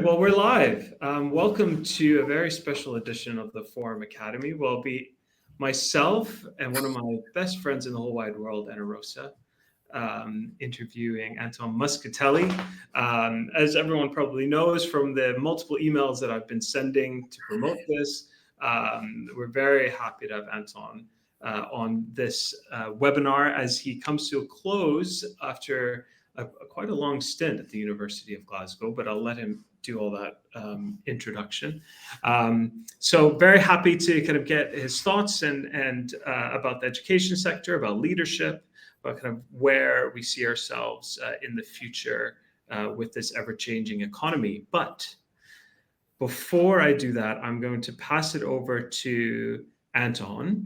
Well, we're live. Welcome to a very special edition of the Forum Academy. Will be myself and one of my best friends in the whole wide world, Anna Rosa, interviewing Anton Muscatelli. As everyone probably knows from the multiple emails that I've been sending to promote this, we're very happy to have Anton on this webinar as he comes to a close after quite a long stint at the University of Glasgow, but I'll let him do all that introduction. So very happy to kind of get his thoughts and about the education sector, about leadership, about kind of where we see ourselves in the future with this ever-changing economy. But before I do that, I'm going to pass it over to Anton.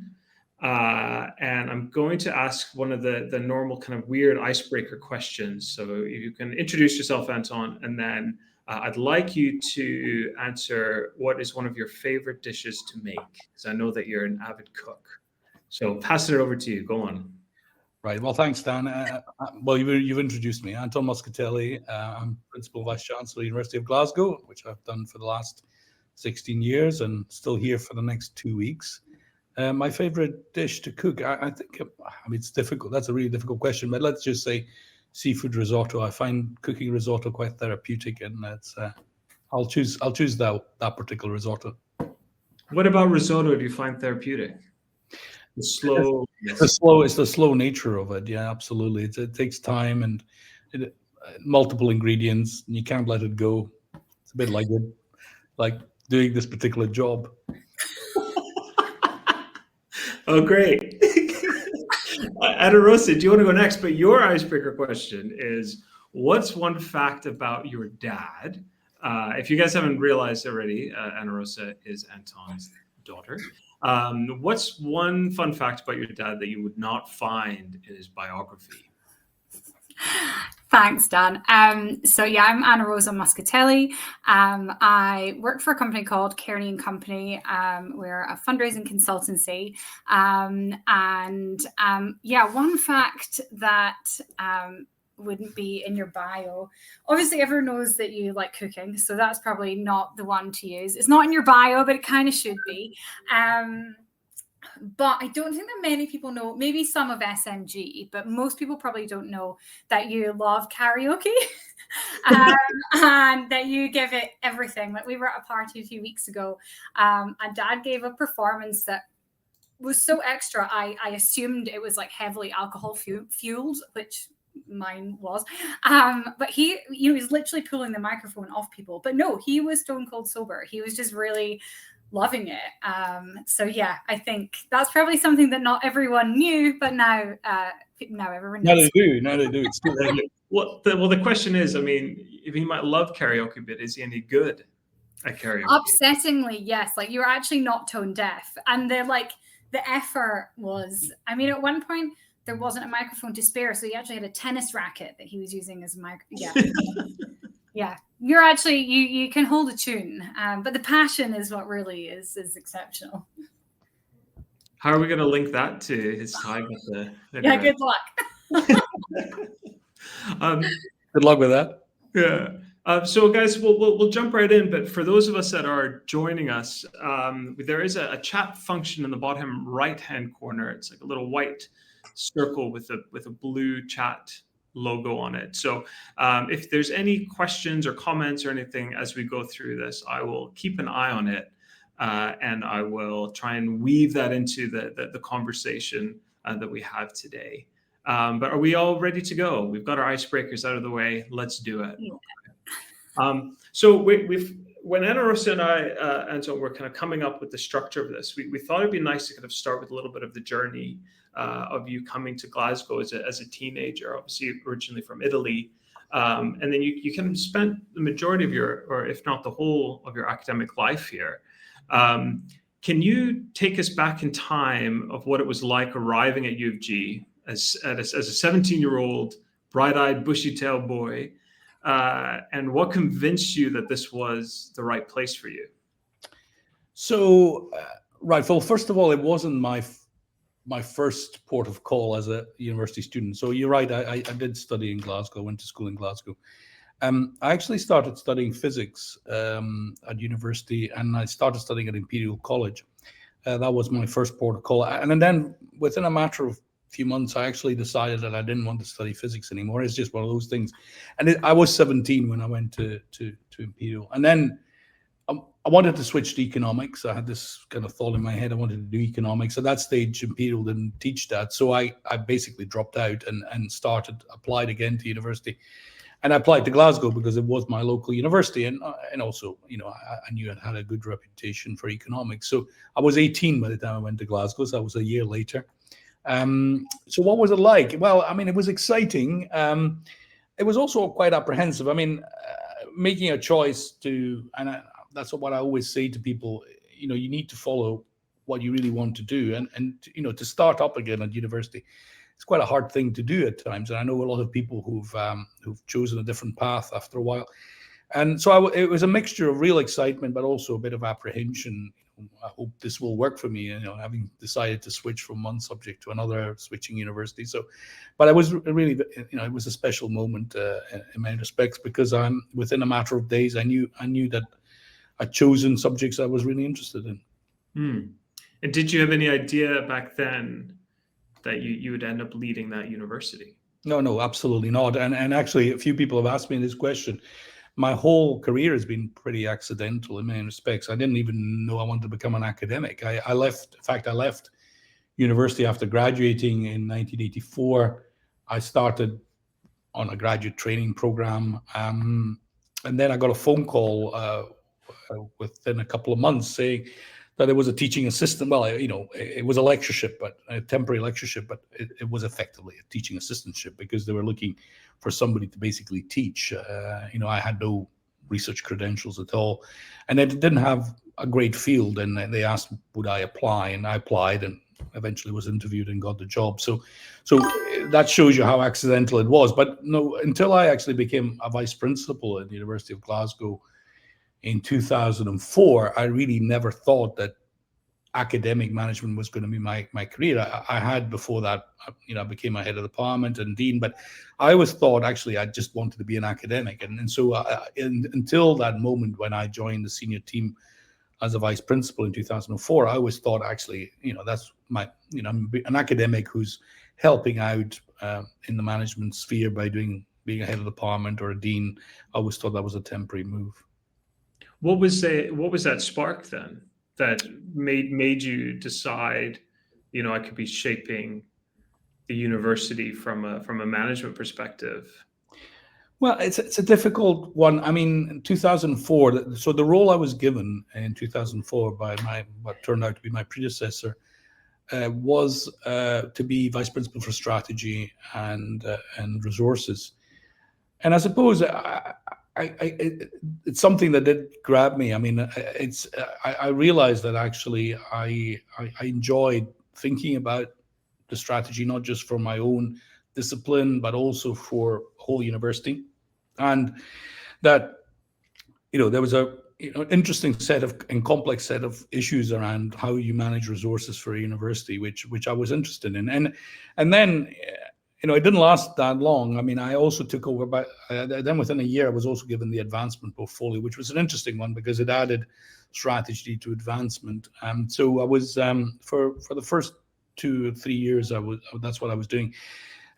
And I'm going to ask one of the normal kind of weird icebreaker questions. So you can introduce yourself, Anton, and then I'd like you to answer what is one of your favorite dishes to make, because I know that you're an avid cook. So passing it over to you. Go on. Right. Well, thanks, Dan. Well, you've introduced me. Anton Muscatelli. I'm Principal and Vice-Chancellor, University of Glasgow, which I've done for the last 16 years and still here for the next 2 weeks. My favorite dish to cook, I think, I mean, it's difficult. That's a really difficult question, but let's just say seafood risotto. I find cooking risotto quite therapeutic, and that's I'll choose that particular risotto. What about risotto do you find therapeutic? It's the slow nature of it. Yeah, absolutely. It takes time and multiple ingredients, and you can't let it go. It's a bit like doing this particular job. Oh, great. Anna Rosa, do you want to go next? But your icebreaker question is, what's one fact about your dad? If you guys haven't realized already, Anna Rosa is Anton's daughter. What's one fun fact about your dad that you would not find in his biography? Thanks, Dan. So yeah, I'm Anna Rosa Muscatelli. I work for a company called Kearney & Company. We're a fundraising consultancy. Yeah, one fact that wouldn't be in your bio. Obviously, everyone knows that you like cooking, so that's probably not the one to use. It's not in your bio, but it kind of should be. But I don't think that many people know, maybe some of SMG, but most people probably don't know that you love karaoke and that you give it everything. Like, we were at a party a few weeks ago, and Dad gave a performance that was so extra. I assumed it was like heavily alcohol fueled, which mine was. But he was literally pulling the microphone off people. But no, he was stone cold sober. He was just really loving it. So yeah, I think that's probably something that not everyone knew, but now everyone knows. Now they do. It's still Well, the question is, I mean, if he might love karaoke, but is he any good at karaoke? Upsettingly, yes. Like, you're actually not tone deaf, and the effort was. I mean, at one point there wasn't a microphone to spare, so he actually had a tennis racket that he was using as a mic. Yeah. Yeah, you're actually you can hold a tune, but the passion is what really is exceptional. How are we going to link that to his time at the? Yeah, good luck. Good luck with that. Yeah. So guys, we'll jump right in. But for those of us that are joining us, there is a chat function in the bottom right-hand corner. It's like a little white circle with a blue chat logo on it. So if there's any questions or comments or anything as we go through this, I will keep an eye on it, and I will try and weave that into the conversation that we have today. But are we all ready to go? We've got our icebreakers out of the way. Let's do it. Yeah. So when Anna Rosa and I, Anton, were kind of coming up with the structure of this, we thought it'd be nice to kind of start with a little bit of the journey of you coming to Glasgow as a teenager, obviously originally from Italy. And then you kind of spent the majority of your, or if not the whole of your academic life here. Can you take us back in time of what it was like arriving at U of G as a 17-year-old, bright-eyed, bushy-tailed boy, and what convinced you that this was the right place for you? So, right. Well, first of all, it wasn't my first port of call as a university student. So you're right. I did study in Glasgow, went to school in Glasgow. I actually started studying physics at university, and I started studying at Imperial College. That was my first port of call. And then within a matter of few months, I actually decided that I didn't want to study physics anymore. It's just one of those things. And I was 17 when I went to Imperial. And then I wanted to switch to economics. I had this kind of thought in my head, I wanted to do economics. At that stage, Imperial didn't teach that. So I basically dropped out and applied again to university. And I applied to Glasgow because it was my local university. And also, I knew it had a good reputation for economics. So I was 18 by the time I went to Glasgow. So that was a year later. So what was it like? Well, I mean, it was exciting. It was also quite apprehensive. I mean, making a choice that's what I always say to people, you need to follow what you really want to do. And to start up again at university, it's quite a hard thing to do at times. And I know a lot of people who've chosen a different path after a while. And so it was a mixture of real excitement, but also a bit of apprehension. I hope this will work for me, having decided to switch from one subject to another, switching university. But it was really, it was a special moment in many respects, because within a matter of days, I knew that I'd chosen subjects I was really interested in. And did you have any idea back then that you would end up leading that university? No, absolutely not. And actually, a few people have asked me this question. My whole career has been pretty accidental in many respects. I didn't even know I wanted to become an academic. I left university after graduating in 1984. I started on a graduate training program. And then I got a phone call within a couple of months saying that there was a teaching assistant. Well, it was a lectureship, but a temporary lectureship, but it was effectively a teaching assistantship, because they were looking for somebody to basically teach. I had no research credentials at all, and I didn't have a great field. And they asked, would I apply? And I applied, and eventually was interviewed and got the job. So that shows you how accidental it was. But no, until I actually became a vice principal at the University of Glasgow in 2004, I really never thought that academic management was going to be my career. I had before that, I became a head of the department and dean, but I always thought actually I just wanted to be an academic. And so until that moment when I joined the senior team as a vice principal in 2004, I always thought actually, that's I'm an academic who's helping out in the management sphere by being a head of the department or a dean. I always thought that was a temporary move. What was that spark then that made you decide, I could be shaping the university from a management perspective? Well, it's a difficult one. I mean, in 2004, so the role I was given in 2004 by what turned out to be my predecessor was to be vice principal for strategy and resources. And I suppose it's something that did grab me. I mean, I realized that actually I enjoyed thinking about the strategy, not just for my own discipline, but also for whole university. And that, there was a interesting and complex set of issues around how you manage resources for a university, which I was interested in. And then, it didn't last that long. I mean, I also took over then within a year, I was also given the advancement portfolio, which was an interesting one because it added strategy to advancement. So I was, for the first 2 or 3 years, that's what I was doing.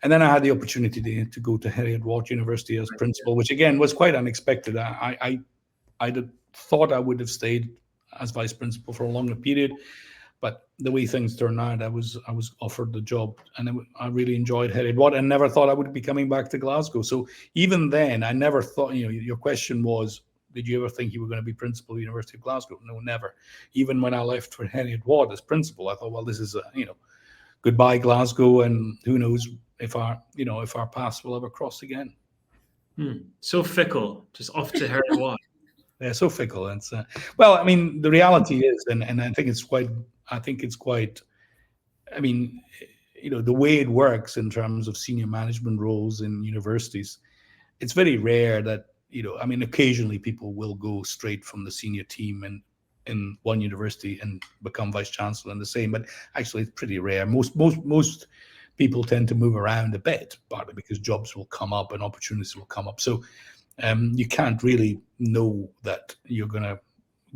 And then I had the opportunity to go to Heriot-Watt University as principal, which again was quite unexpected. I thought I would have stayed as vice principal for a longer period, but the way things turned out, I was offered the job, and I really enjoyed Heriot-Watt, and never thought I would be coming back to Glasgow. So even then, I never thought. Your question was, did you ever think you were going to be principal of the University of Glasgow? No, never. Even when I left for Heriot-Watt as principal, I thought, well, this is goodbye Glasgow, and who knows if our paths will ever cross again. So fickle, just off to Heriot-Watt. Yeah, so fickle. And well, I mean, the reality is, and I think it's quite. I mean, the way it works in terms of senior management roles in universities, it's very rare that occasionally people will go straight from the senior team and in one university and become vice chancellor in the same. But actually, it's pretty rare. Most people tend to move around a bit, partly because jobs will come up and opportunities will come up. So you can't really know that you're going to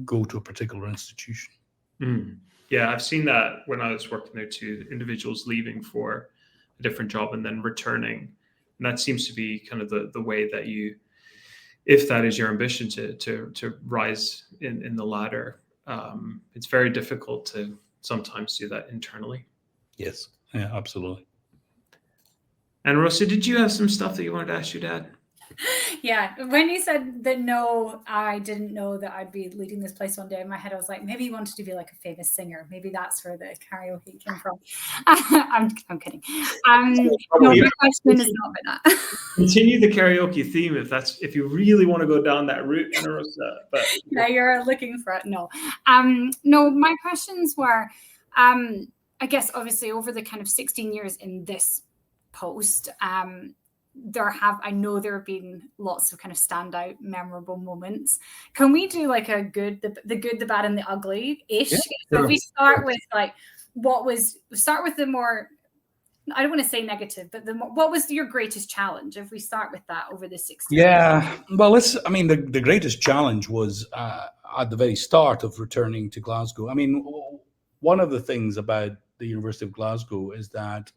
go to a particular institution. Mm. Yeah, I've seen that when I was working there too, individuals leaving for a different job and then returning. And that seems to be kind of the way that you, if that is your ambition to rise in the ladder, it's very difficult to sometimes do that internally. Yes, yeah, absolutely. And Rosa, did you have some stuff that you wanted to ask your dad? Yeah, when you said that, no, I didn't know that I'd be leading this place one day, in my head I was like, maybe he wanted to be like a famous singer. Maybe that's where the karaoke came from. I'm kidding. No, my question is not about that. Continue the karaoke theme if you really want to go down that route, Rosa. But yeah, you're looking for it. No, no. My questions were, I guess, obviously over the kind of 16 years in this post, I know there have been lots of kind of standout, memorable moments. Can we do like a good, the good, the bad, and the ugly-ish? Yeah, so if we start with like, start with the more, I don't want to say negative, but what was your greatest challenge? If we start with that over the 16 years. Yeah, well, the greatest challenge was at the very start of returning to Glasgow. I mean, one of the things about the University of Glasgow is that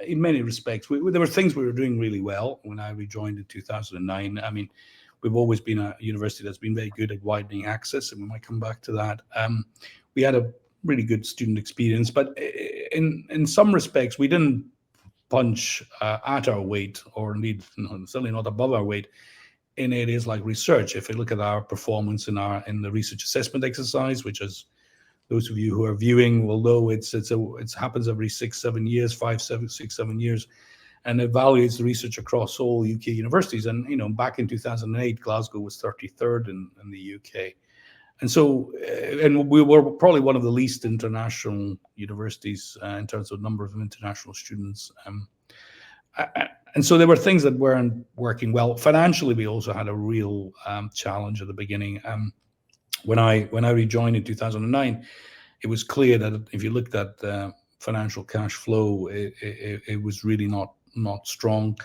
in many respects, there were things we were doing really well when I rejoined in 2009. I mean, we've always been a university that's been very good at widening access, and we might come back to that. We had a really good student experience, but in some respects, we didn't punch at our weight, or indeed, certainly not above our weight, in areas like research. If you look at our performance in the research assessment exercise, which is, those of you who are viewing will know it happens every 6-7 years, 5-7 years, and evaluates the research across all UK universities. And back in 2008, Glasgow was 33rd in the UK, and so and we were probably one of the least international universities in terms of number of international students. And so there were things that weren't working well. Financially, we also had a real challenge at the beginning. When I rejoined in 2009, it was clear that if you looked at financial cash flow, it was really not strong.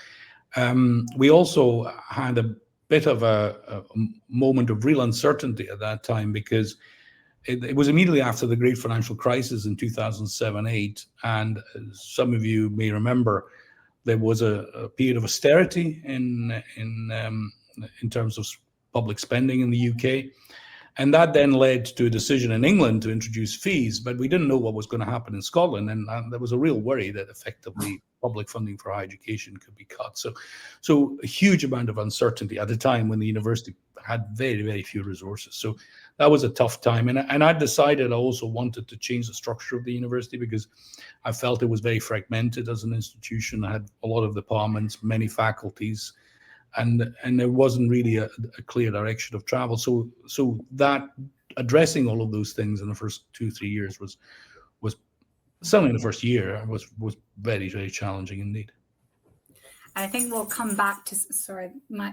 We also had a bit of a moment of real uncertainty at that time, because it was immediately after the great financial crisis in 2007-8, and some of you may remember there was a period of austerity in terms of public spending in the UK. And that then led to a decision in England to introduce fees, but we didn't know what was going to happen in Scotland. And there was a real worry that effectively public funding for higher education could be cut. So a huge amount of uncertainty at a time when the university had very, very few resources. So that was a tough time. And I decided I also wanted to change the structure of the university, because I felt it was very fragmented as an institution. I had a lot of departments, many faculties, and there wasn't really a clear direction of travel. So that addressing all of those things in the first 2-3 years was certainly in the first year was very, very challenging indeed. I think we'll come back to, sorry,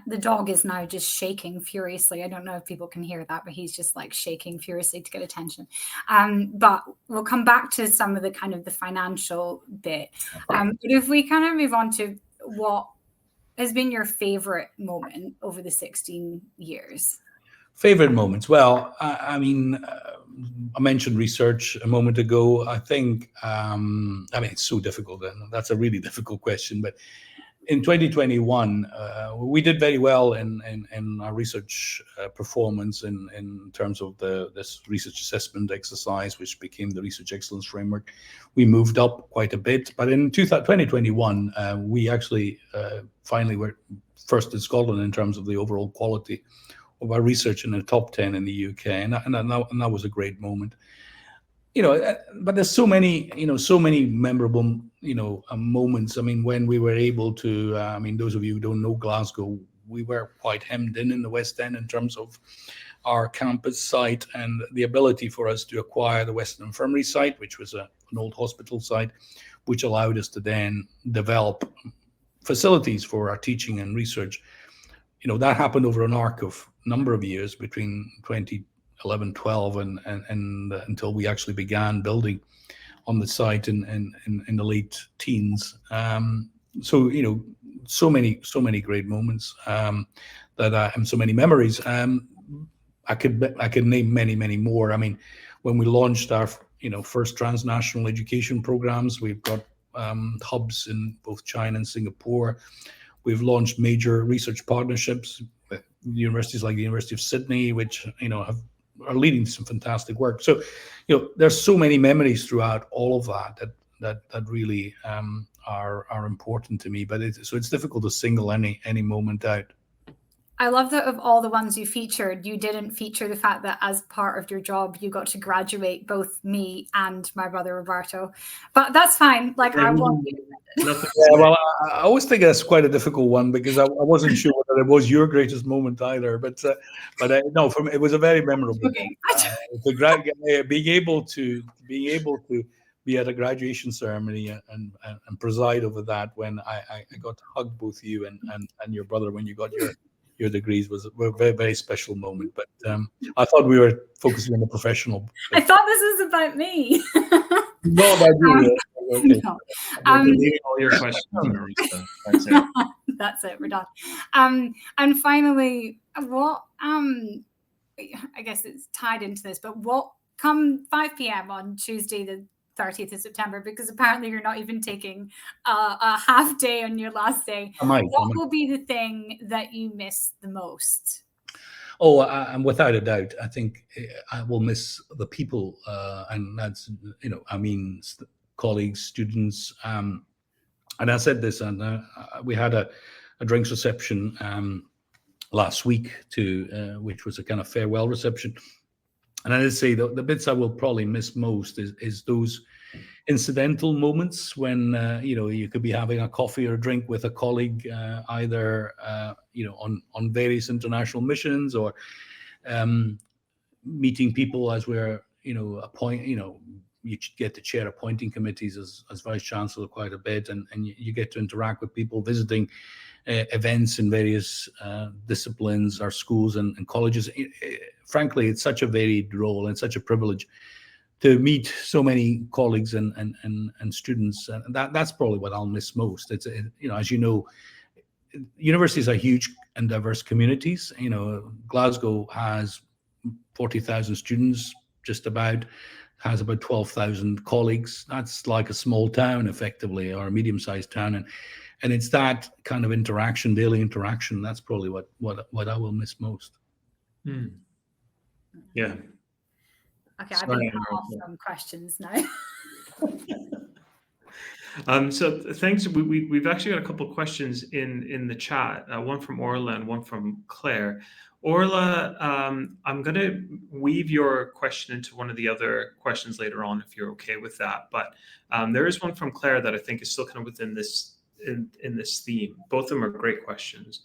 the dog is now just shaking furiously. I don't know if people can hear that, but he's just like shaking furiously to get attention. But we'll come back to some of the kind of the financial bit. But if we kind of move on to what has been your favorite moment over the 16 years? Favorite moments? Well, I mean, I mentioned research a moment ago. I think, I mean, it's so difficult, and that's a really difficult question, but in 2021, we did very well in our research performance in terms of this research assessment exercise, which became the Research Excellence Framework. We moved up quite a bit, but in 2021, we actually finally were first in Scotland in terms of the overall quality of our research in the top 10 in the UK, and that was a great moment. But there's so many memorable, moments. I mean, when we were able to, I mean, those of you who don't know Glasgow, we were quite hemmed in the West End in terms of our campus site, and the ability for us to acquire the Western Infirmary site, which was an old hospital site, which allowed us to then develop facilities for our teaching and research. That happened over an arc of number of years between 2011-12 and until we actually began building on the site in the late teens. So so many great moments and so many memories. I could name many more. I mean, when we launched our first transnational education programs, we've got hubs in both China and Singapore. We've launched major research partnerships with universities like the University of Sydney, which are leading some fantastic work. So, there's so many memories throughout all of that really are important to me. But it's difficult to single any moment out. I love that of all the ones you featured, you didn't feature the fact that as part of your job, you got to graduate both me and my brother Roberto. But that's fine. Like, I want you. Yeah, well, I always think that's quite a difficult one, because I wasn't sure whether it was your greatest moment either. But no, for me, it was a very memorable. Being able to be at a graduation ceremony and preside over that, when I got to hug both you and your brother when you got your degrees, was a very, very special moment. But I thought we were focusing on the professional. I thought this was about me. No, about you. Okay. No. All your questions, Marisa. That's it. That's it. We're done. And finally, what? I guess it's tied into this, but what? Come 5 p.m. on Tuesday, the 30th of September, because apparently you're not even taking a half day on your last day. What will be the thing that you miss the most? Oh, and without a doubt, I think I will miss the people, and that's colleagues, students, and I said this, and we had a drinks reception last week which was a kind of farewell reception. And I did say the bits I will probably miss most is those incidental moments when you could be having a coffee or a drink with a colleague, either on various international missions, or meeting people as we're you get to chair appointing committees as Vice-Chancellor quite a bit, and you get to interact with people, visiting events in various disciplines, our schools and colleges. Frankly, it's such a varied role and such a privilege to meet so many colleagues and students. And that's probably what I'll miss most. It's as you know, universities are huge and diverse communities. Glasgow has 40,000 students, just about, has about 12,000 colleagues. That's like a small town, effectively, or a medium-sized town, and it's that kind of interaction, daily interaction. That's probably what I will miss most. Yeah. Okay, I've been cut off from questions now. So thanks. We've actually got a couple of questions in the chat. One from Orla and one from Claire. Orla, I'm going to weave your question into one of the other questions later on, if you're okay with that. But there is one from Claire that I think is still kind of within this in this theme. Both of them are great questions.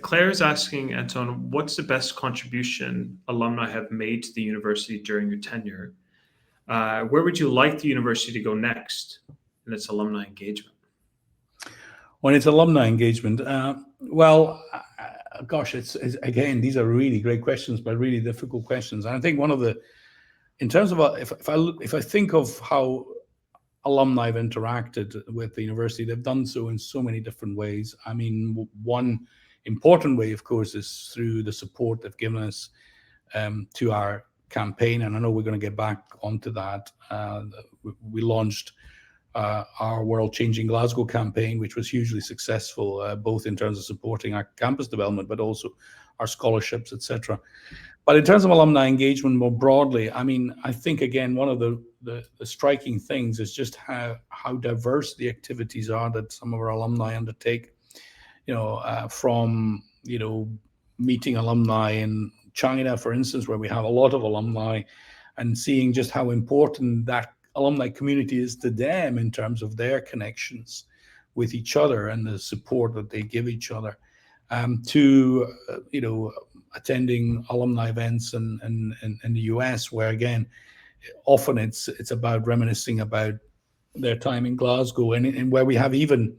Claire is asking, Anton, what's the best contribution alumni have made to the university during your tenure? Where would you like the university to go next in its alumni engagement? When it's alumni engagement, gosh, it's again, these are really great questions, but really difficult questions. And I think one of the, in terms of if I think of how alumni have interacted with the university, they've done so in so many different ways. I mean, one important way, of course, is through the support they've given us to our campaign, and I know we're going to get back onto that. We launched our World Changing Glasgow campaign, which was hugely successful, both in terms of supporting our campus development, but also our scholarships, etc. But in terms of alumni engagement more broadly, I mean, I think, again, one of the striking things is just how diverse the activities are that some of our alumni undertake. From meeting alumni in China, for instance, where we have a lot of alumni, and seeing just how important that alumni community is to them in terms of their connections with each other and the support that they give each other, to attending alumni events in the US, where, again, often it's about reminiscing about their time in Glasgow, and where we have even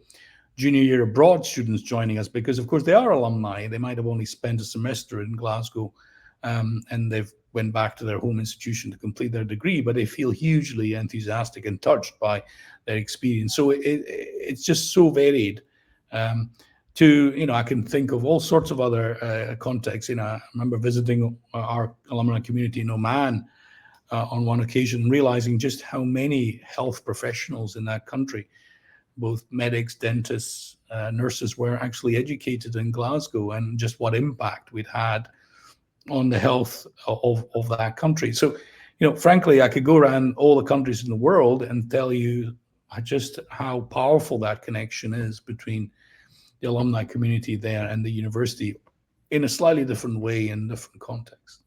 junior year abroad students joining us, because of course they are alumni. They might have only spent a semester in Glasgow, and they've went back to their home institution to complete their degree, but they feel hugely enthusiastic and touched by their experience. So it's just so varied to, I can think of all sorts of other contexts. I remember visiting our alumni community in Oman on one occasion, realizing just how many health professionals in that country, both medics, dentists, nurses, were actually educated in Glasgow, and just what impact we'd had on the health of that country. So, frankly, I could go around all the countries in the world and tell you just how powerful that connection is between the alumni community there and the university, in a slightly different way in different contexts.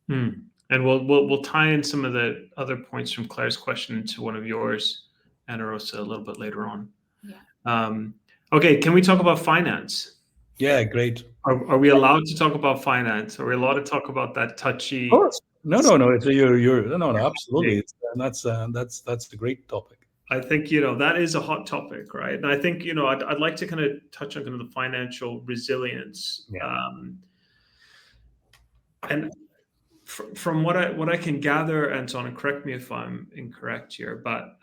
And we'll tie in some of the other points from Claire's question into one of yours, Ana Rosa, a little bit later on. Yeah. Okay, can we talk about finance? Yeah, great. Are we allowed to talk about finance? Are we allowed to talk about that touchy? Of course. No. It's no, absolutely. That's a great topic. I think that is a hot topic, right? And I think I'd like to kind of touch on kind of the financial resilience. Yeah. And from what I can gather, Anton, and correct me if I'm incorrect here, but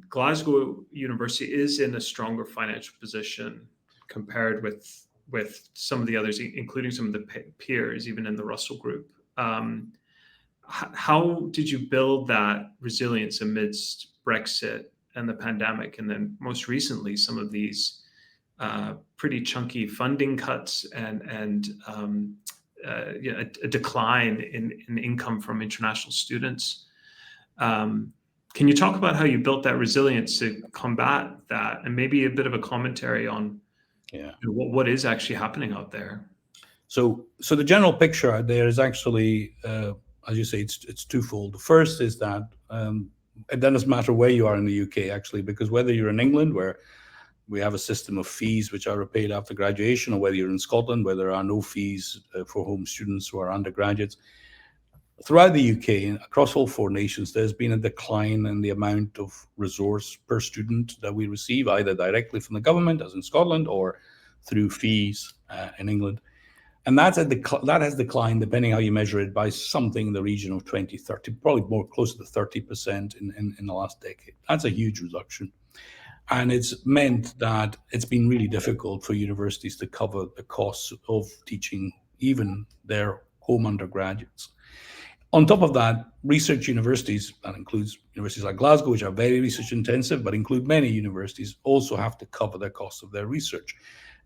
Glasgow University is in a stronger financial position compared with some of the others, including some of the peers, even in the Russell Group. How did you build that resilience amidst Brexit and the pandemic, and then most recently some of these pretty chunky funding cuts and a decline in income from international students? Can you talk about how you built that resilience to combat that, and maybe a bit of a commentary on what is actually happening out there? So the general picture out there is actually, as you say, it's twofold. The first is that it doesn't matter where you are in the UK, actually, because whether you're in England, where we have a system of fees which are repaid after graduation, or whether you're in Scotland, where there are no fees for home students who are undergraduates, throughout the UK and across all four nations, there's been a decline in the amount of resource per student that we receive, either directly from the government, as in Scotland, or through fees in England. And that has declined, depending how you measure it, by something in the region of 20, 30, probably more close to 30% in the last decade. That's a huge reduction. And it's meant that it's been really difficult for universities to cover the costs of teaching even their home undergraduates. On top of that, research universities, that includes universities like Glasgow, which are very research intensive, but include many universities, also have to cover the costs of their research.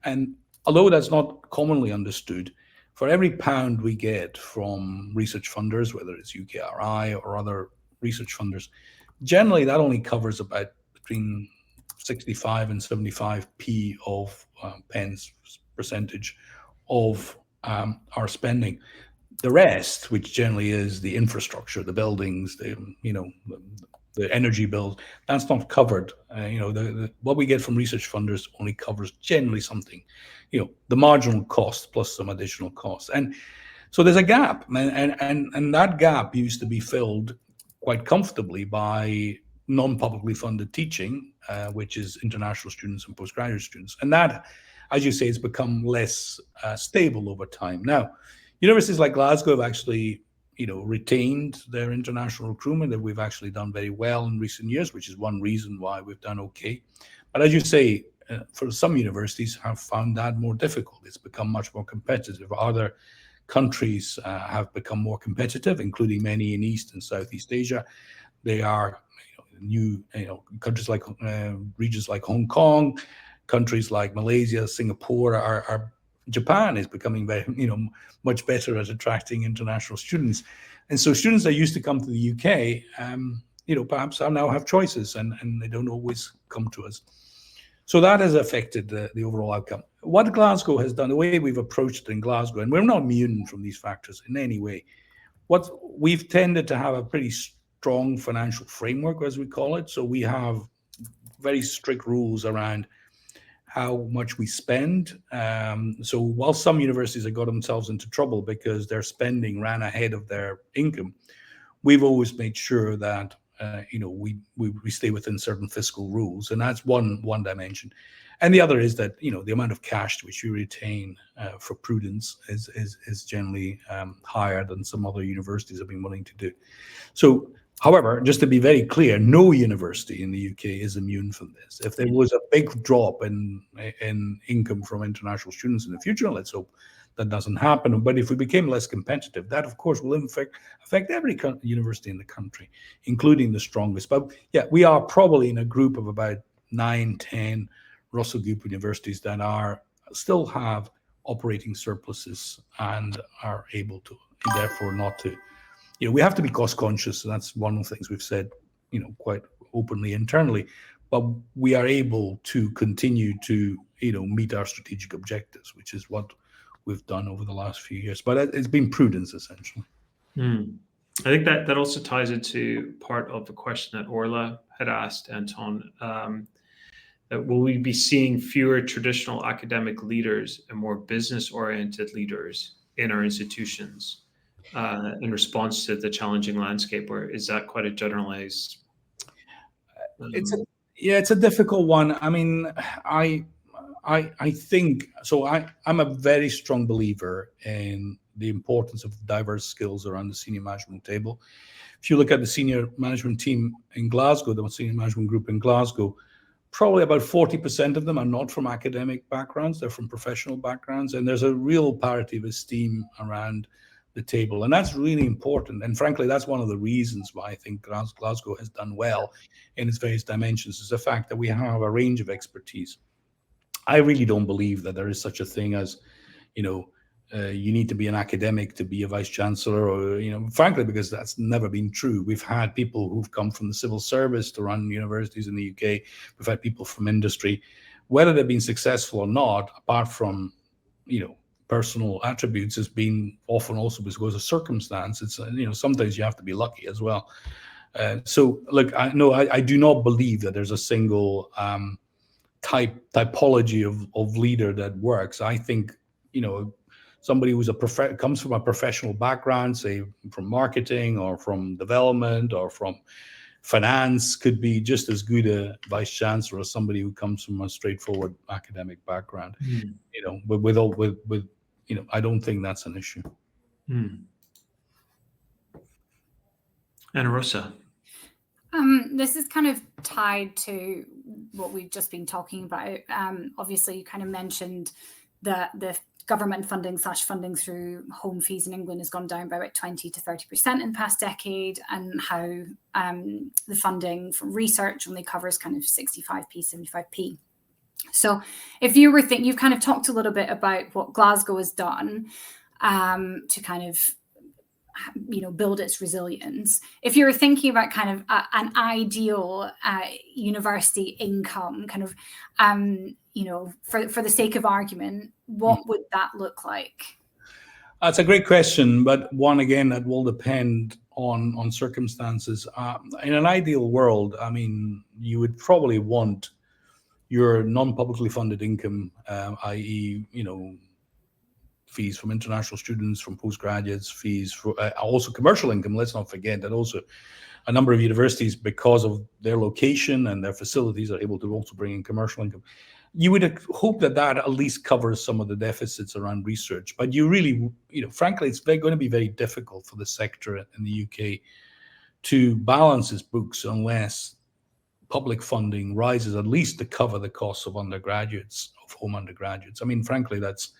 And although that's not commonly understood, for every pound we get from research funders, whether it's UKRI or other research funders, generally that only covers about between 65 and 75p of pence percentage of our spending. The rest, which generally is the infrastructure, the buildings, the energy bills, that's not covered. What we get from research funders only covers generally something, the marginal cost plus some additional costs. And so there's a gap, and that gap used to be filled quite comfortably by non-publicly funded teaching, which is international students and postgraduate students. And that, as you say, has become less stable over time. Now, universities like Glasgow have actually, retained their international recruitment, that we've actually done very well in recent years, which is one reason why we've done okay. But as you say, for some universities have found that more difficult. It's become much more competitive. Other countries have become more competitive, including many in East and Southeast Asia. They are new, countries like regions like Hong Kong, countries like Malaysia, Singapore, Japan is becoming very, much better at attracting international students. And so students that used to come to the UK, perhaps now have choices and they don't always come to us. So that has affected the overall outcome. What Glasgow has done, the way we've approached it in Glasgow, and we're not immune from these factors in any way, what we've tended to have a pretty strong financial framework, as we call it. So we have very strict rules around how much we spend. So while some universities have got themselves into trouble because their spending ran ahead of their income, we've always made sure that we stay within certain fiscal rules, and that's one dimension. And the other is that the amount of cash which we retain for prudence is generally higher than some other universities have been willing to do. So However, just to be very clear, no university in the UK is immune from this. If there was a big drop in income from international students in the future, let's hope that doesn't happen. But if we became less competitive, that of course will affect every university in the country, including the strongest. But yeah, we are probably in a group of about 9, 10 Russell Group universities that still have operating surpluses and are able to, therefore not to. We have to be cost conscious, and that's one of the things we've said, quite openly internally. But we are able to continue to, meet our strategic objectives, which is what we've done over the last few years. But it's been prudence, essentially. I think that also ties into part of the question that Orla had asked, Anton. Will we be seeing fewer traditional academic leaders and more business-oriented leaders in our institutions in response to the challenging landscape, or is that quite a generalized? It's a difficult one. I mean, I think so. I'm a very strong believer in the importance of diverse skills around the senior management table. If you look at the senior management team in Glasgow, the senior management group in Glasgow, probably about 40% of them are not from academic backgrounds, they're from professional backgrounds, and there's a real parity of esteem around the table, and that's really important. And frankly, that's one of the reasons why I think Glasgow has done well in its various dimensions, is the fact that we have a range of expertise. I really don't believe that there is such a thing as, you need to be an academic to be a vice-chancellor, or, frankly, because that's never been true. We've had people who've come from the civil service to run universities in the UK. We've had people from industry. Whether they've been successful or not, apart from, personal attributes, has been often also because of circumstance. It's, sometimes you have to be lucky as well. So, look, I do not believe that there's a single typology of leader that works. I think, somebody who's comes from a professional background, say from marketing or from development or from finance, could be just as good a vice chancellor as somebody who comes from a straightforward academic background. But with I don't think that's an issue. And Rosa. This is kind of tied to what we've just been talking about. Obviously, you kind of mentioned that the government funding through home fees in England has gone down by about 20 to 30% in the past decade, and how the funding from research only covers kind of 65p, 75p. So if you were you've kind of talked a little bit about what Glasgow has done to kind of build its resilience. If you were thinking about kind of an ideal university income, kind of for the sake of argument, what would that look like? That's a great question, but one, again, that will depend on circumstances. In an ideal world, I mean, you would probably want your non-publicly funded income, i.e., fees from international students, from postgraduates, fees for also commercial income. Let's not forget that also a number of universities, because of their location and their facilities, are able to also bring in commercial income. You would hope that at least covers some of the deficits around research. But you really, frankly, it's going to be very difficult for the sector in the UK to balance its books unless public funding rises at least to cover the costs of undergraduates, of home undergraduates. I mean, frankly, that's,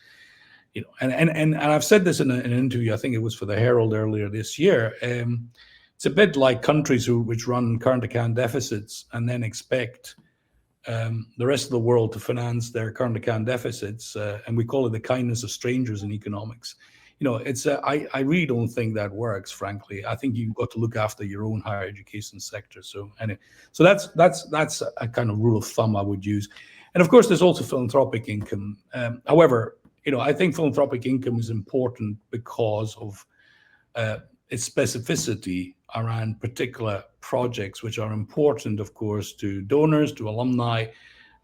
and I've said this in an interview, I think it was for the Herald earlier this year. It's a bit like countries which run current account deficits and then expect the rest of the world to finance their current account deficits, and we call it the kindness of strangers in economics. It's I really don't think that works, frankly. I think you've got to look after your own higher education sector. So anyway, so that's a kind of rule of thumb I would use. And of course, there's also philanthropic income. However, I think philanthropic income is important because of its specificity around particular projects, which are important, of course, to donors, to alumni,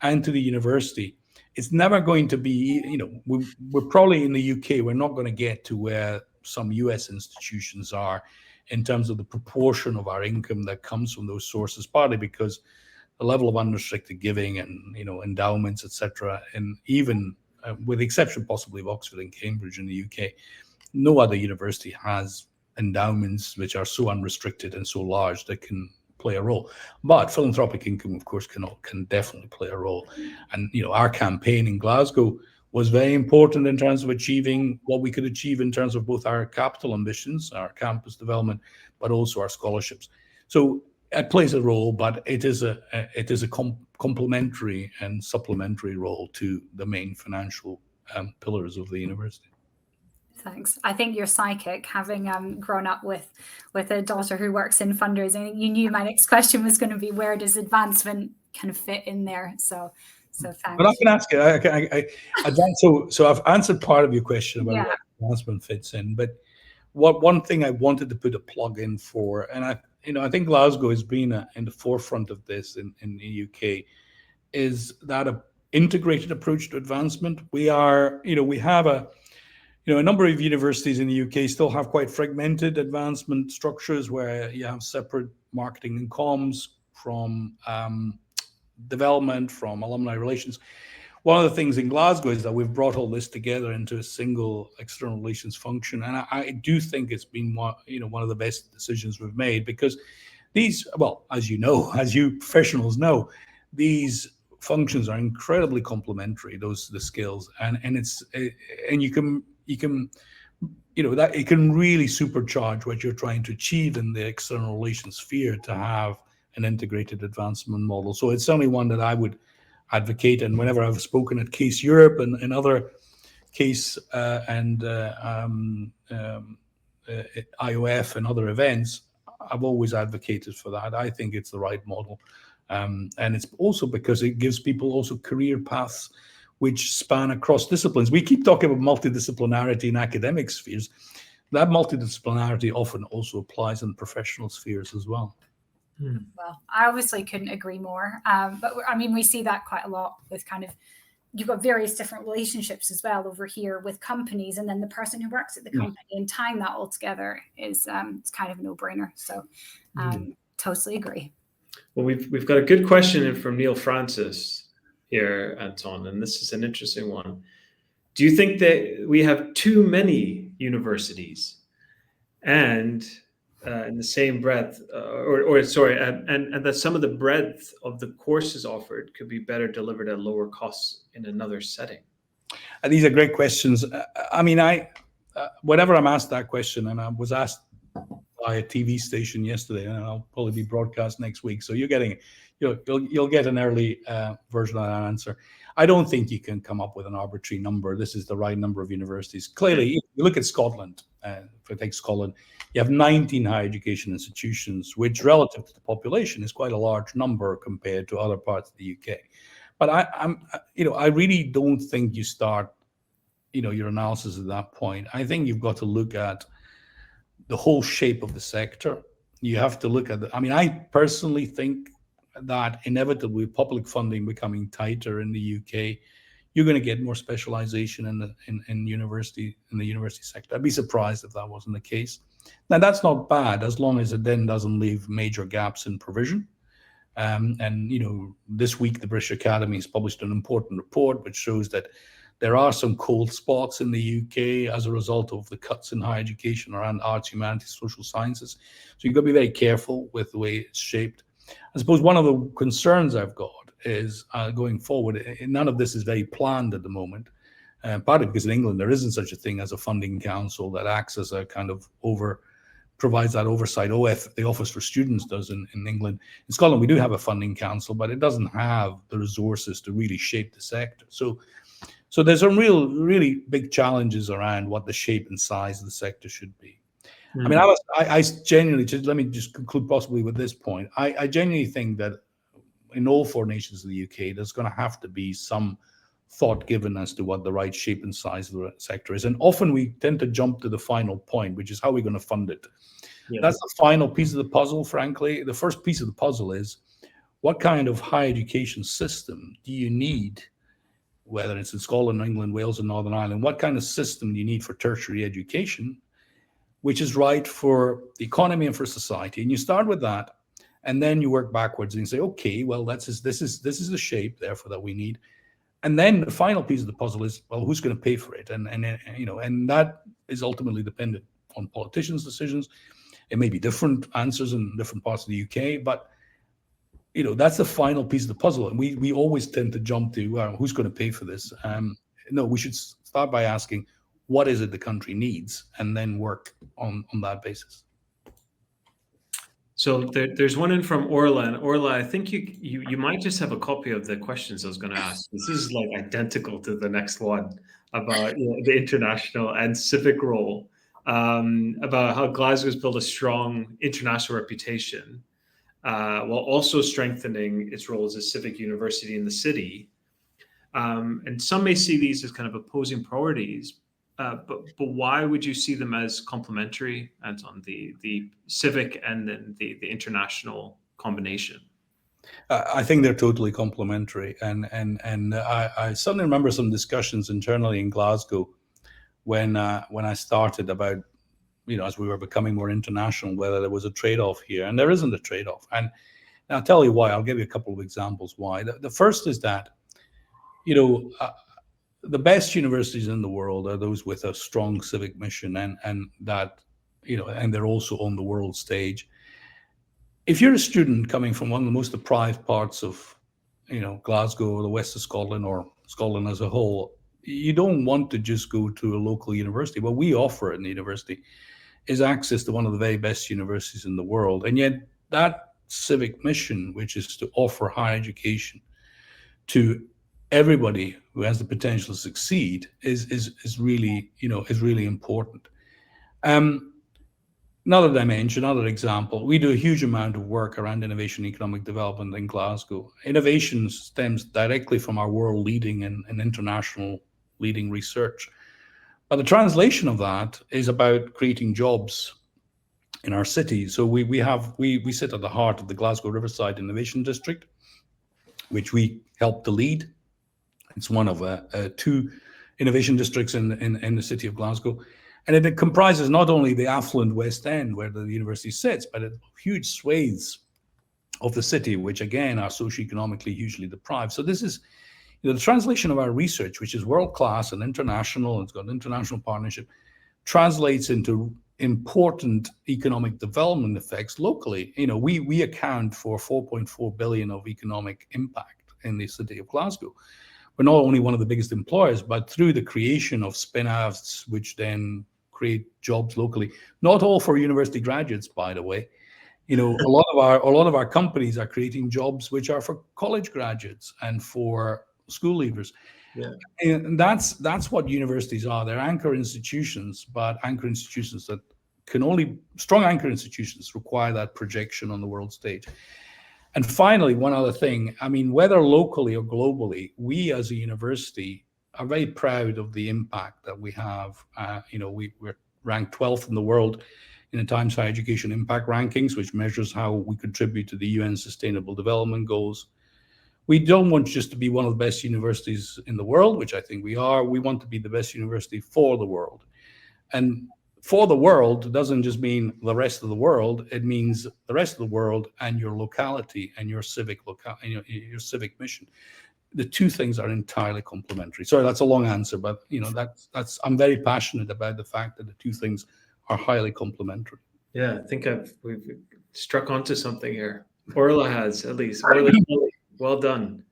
and to the university. It's never going to be, we're probably in the UK, we're not going to get to where some US institutions are in terms of the proportion of our income that comes from those sources, partly because the level of unrestricted giving and, endowments, etc., and even with the exception possibly of Oxford and Cambridge in the UK, no other university has endowments which are so unrestricted and so large that can play a role. But philanthropic income, of course, can definitely play a role. And our campaign in Glasgow was very important in terms of achieving what we could achieve in terms of both our capital ambitions, our campus development, but also our scholarships. So it plays a role, but it is a complementary and supplementary role to the main financial pillars of the university. Thanks. I think you're psychic, having grown up with a daughter who works in fundraising. You knew my next question was going to be, where does advancement kind of fit in there? So thanks. But I can ask you. So I've answered part of your question about where advancement fits in. But one thing I wanted to put a plug in for, and I think Glasgow has been in the forefront of this in the UK, is that an integrated approach to advancement. We have a number of universities in the UK still have quite fragmented advancement structures where you have separate marketing and comms from development, from alumni relations. One of the things in Glasgow is that we've brought all this together into a single external relations function, and I do think it's been one of the best decisions we've made, because these, well, as you professionals know, these functions are incredibly complementary. The skills, and you can that it can really supercharge what you're trying to achieve in the external relations sphere to have an integrated advancement model. So it's certainly one that I would advocate. And whenever I've spoken at Case Europe and other Case and IOF and other events, I've always advocated for that. I think it's the right model. And it's also because it gives people also career paths which span across disciplines. We keep talking about multidisciplinarity in academic spheres. That multidisciplinarity often also applies in professional spheres as well. Well, I obviously couldn't agree more. But I mean, we see that quite a lot with kind of, you've got various different relationships as well over here with companies, and then the person who works at the company, and tying that all together is it's kind of a no-brainer. So totally agree. Well, we've got a good question in from Neil Francis here, Anton, and this is an interesting one. Do you think that we have too many universities, and in the same breath, and that some of the breadth of the courses offered could be better delivered at lower costs in another setting? These are great questions. I mean, whenever I'm asked that question, and I was asked by a TV station yesterday, and I'll probably be broadcast next week, so you'll get an early version of that answer. I don't think you can come up with an arbitrary number. This is the right number of universities. Clearly, if you look at Scotland, if I take Scotland, you have 19 higher education institutions, which relative to the population is quite a large number compared to other parts of the UK. But I really don't think you start, your analysis at that point. I think you've got to look at the whole shape of the sector. You have to look at I personally think that inevitably public funding becoming tighter in the UK, you're going to get more specialization in the university sector. I'd be surprised if that wasn't the case. Now, that's not bad as long as it then doesn't leave major gaps in provision. This week the British Academy has published an important report which shows that there are some cold spots in the UK as a result of the cuts in higher education around arts, humanities, social sciences. So you've got to be very careful with the way it's shaped. I suppose one of the concerns I've got is going forward, none of this is very planned at the moment, partly because in England there isn't such a thing as a funding council that acts as a kind of provides that oversight. The Office for Students does in England. In Scotland we do have a funding council, but it doesn't have the resources to really shape the sector. So there's some really big challenges around what the shape and size of the sector should be. I mean, I genuinely, let me just conclude possibly with this point. I genuinely think that in all four nations of the UK, there's going to have to be some thought given as to what the right shape and size of the sector is. And often we tend to jump to the final point, which is how we're going to fund it. Yeah. That's the final piece of the puzzle, frankly. The first piece of the puzzle is what kind of higher education system do you need, whether it's in Scotland, England, Wales, and Northern Ireland? What kind of system do you need for tertiary education, which is right for the economy and for society? And you start with that, and then you work backwards and you say, okay, well, this is the shape, therefore, that we need. And then the final piece of the puzzle is, well, who's going to pay for it? And that is ultimately dependent on politicians' decisions. It may be different answers in different parts of the UK, but that's the final piece of the puzzle. And we always tend to jump to, well, who's going to pay for this? No, we should start by asking, what is it the country needs, and then work on that basis. So there's one in from Orla, and Orla, I think you might just have a copy of the questions I was going to ask. This is like identical to the next one about the international and civic role, about how Glasgow's built a strong international reputation, while also strengthening its role as a civic university in the city. And some may see these as kind of opposing priorities, but why would you see them as complementary, Anton, the civic and then the international combination? I think they're totally complementary, and I suddenly remember some discussions internally in Glasgow when I started about, as we were becoming more international, whether there was a trade-off here, and there isn't a trade-off. And I'll tell you why. I'll give you a couple of examples why. The first is that, the best universities in the world are those with a strong civic mission, and that, and they're also on the world stage. If you're a student coming from one of the most deprived parts of, Glasgow or the west of Scotland or Scotland as a whole, you don't want to just go to a local university. What we offer in the university is access to one of the very best universities in the world. And yet that civic mission, which is to offer higher education to everybody who has the potential to succeed, is really important. Another dimension, another example, we do a huge amount of work around innovation and economic development in Glasgow. Innovation stems directly from our world leading and international leading research. But the translation of that is about creating jobs in our city. So we sit at the heart of the Glasgow Riverside Innovation District, which we help to lead. It's one of 2 innovation districts in the city of Glasgow. And it comprises not only the affluent West End, where the university sits, but huge swathes of the city, which again are socioeconomically hugely deprived. So this is the translation of our research, which is world-class and international, and it's got international partnership, translates into important economic development effects locally. We account for 4.4 billion of economic impact in the city of Glasgow. We're not only one of the biggest employers, but through the creation of spin-offs, which then create jobs locally. Not all for university graduates, by the way. A lot of our companies are creating jobs which are for college graduates and for school leavers. Yeah. And that's what universities are. They're anchor institutions, but anchor institutions that strong anchor institutions require that projection on the world stage. And finally, one other thing, whether locally or globally, we as a university are very proud of the impact that we have. We're ranked 12th in the world in the Times Higher Education Impact Rankings, which measures how we contribute to the UN Sustainable Development Goals. We don't want just to be one of the best universities in the world, which I think we are. We want to be the best university for the world. And for the world doesn't just mean the rest of the world. It means the rest of the world and your locality and your civic your civic mission. The 2 things are entirely complementary. Sorry, that's a long answer, but that's I'm very passionate about the fact that the 2 things are highly complementary. Yeah, I think we've struck onto something here. Orla has, at least. Orla, well done.